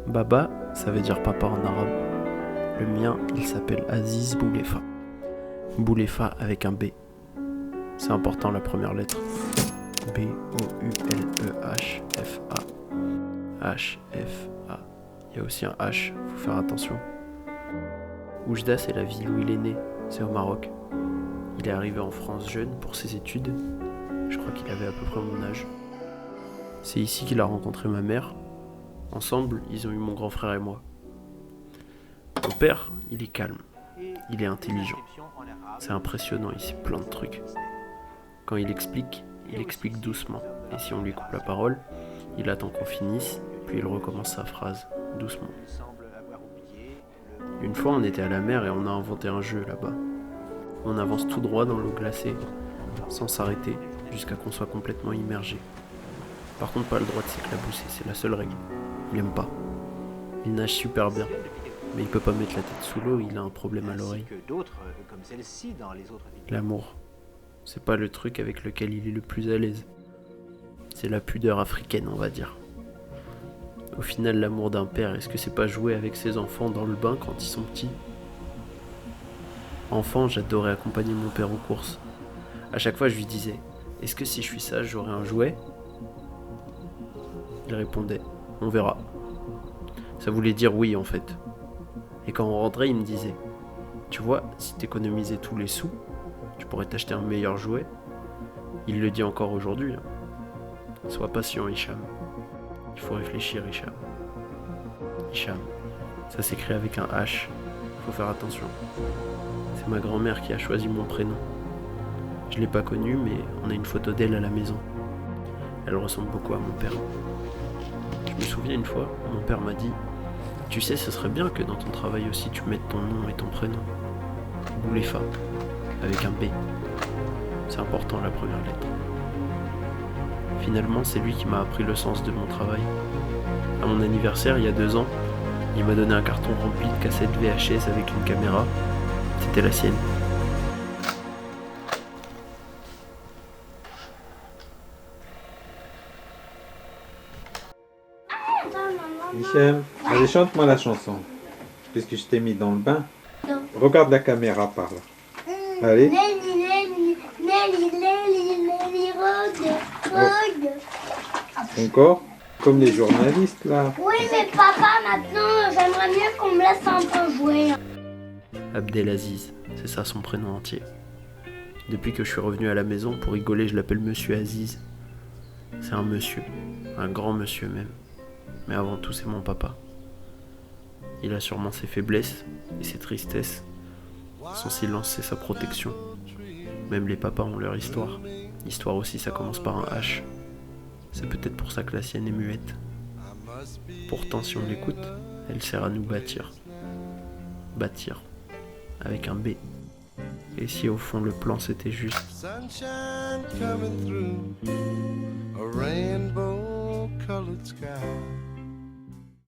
Baba, ça veut dire papa en arabe. Le mien, il s'appelle Aziz Boulefa. Boulefa avec un B. C'est important la première lettre. B-O-U-L-E-H-F-A. H-F-A. Il y a aussi un H, faut faire attention. Oujda, c'est la ville où il est né, c'est au Maroc. Il est arrivé en France jeune pour ses études. Je crois qu'il avait à peu près mon âge. C'est ici qu'il a rencontré ma mère. Ensemble, ils ont eu mon grand frère et moi. Mon père, il est calme. Il est intelligent. C'est impressionnant, il sait plein de trucs. Quand il explique doucement. Et si on lui coupe la parole, il attend qu'on finisse, puis il recommence sa phrase, doucement. Une fois, on était à la mer et on a inventé un jeu là-bas. On avance tout droit dans l'eau glacée, sans s'arrêter, jusqu'à qu'on soit complètement immergé. Par contre, pas le droit de s'éclabousser, c'est la seule règle. Il aime pas. Il nage super bien, mais il peut pas mettre la tête sous l'eau, il a un problème à l'oreille. L'amour, c'est pas le truc avec lequel il est le plus à l'aise. C'est la pudeur africaine, on va dire. Au final, l'amour d'un père, est-ce que c'est pas jouer avec ses enfants dans le bain quand ils sont petits ? Enfant, j'adorais accompagner mon père aux courses. À chaque fois, je lui disais, est-ce que si je suis sage, j'aurai un jouet ? Il répondait, on verra. Ça voulait dire oui en fait. Et quand on rentrait, il me disait, tu vois, si t'économisais tous les sous, tu pourrais t'acheter un meilleur jouet. Il le dit encore aujourd'hui. Sois patient, Hicham. Il faut réfléchir, Hicham. Hicham, ça s'écrit avec un H. Faut faire attention. C'est ma grand-mère qui a choisi mon prénom. Je l'ai pas connue, mais on a une photo d'elle à la maison. Elle ressemble beaucoup à mon père. Je me souviens une fois, mon père m'a dit, tu sais, ce serait bien que dans ton travail aussi tu mettes ton nom et ton prénom. Boulefa, avec un B. C'est important la première lettre. Finalement, c'est lui qui m'a appris le sens de mon travail. À mon anniversaire, il y a 2 ans, il m'a donné un carton rempli de cassettes VHS avec une caméra. C'était la sienne. Hicham, allez, chante-moi la chanson. Puisque je t'ai mis dans le bain. Non. Regarde la caméra par là. Allez. Nelly, Rogue, Rogue. Encore. Comme les journalistes là. Oui, mais papa, maintenant, j'aimerais mieux qu'on me laisse un peu jouer. Abdelaziz, c'est ça son prénom entier. Depuis que je suis revenu à la maison, pour rigoler, je l'appelle Monsieur Aziz. C'est un monsieur, un grand monsieur même. Mais avant tout, c'est mon papa. Il a sûrement ses faiblesses et ses tristesses. Son silence, c'est sa protection. Même les papas ont leur histoire. L'histoire aussi, ça commence par un H. C'est peut-être pour ça que la sienne est muette. Pourtant, si on l'écoute, elle sert à nous bâtir. Bâtir. Avec un B. Et si au fond le plan c'était juste. Sunshine coming through a rainbow colored sky.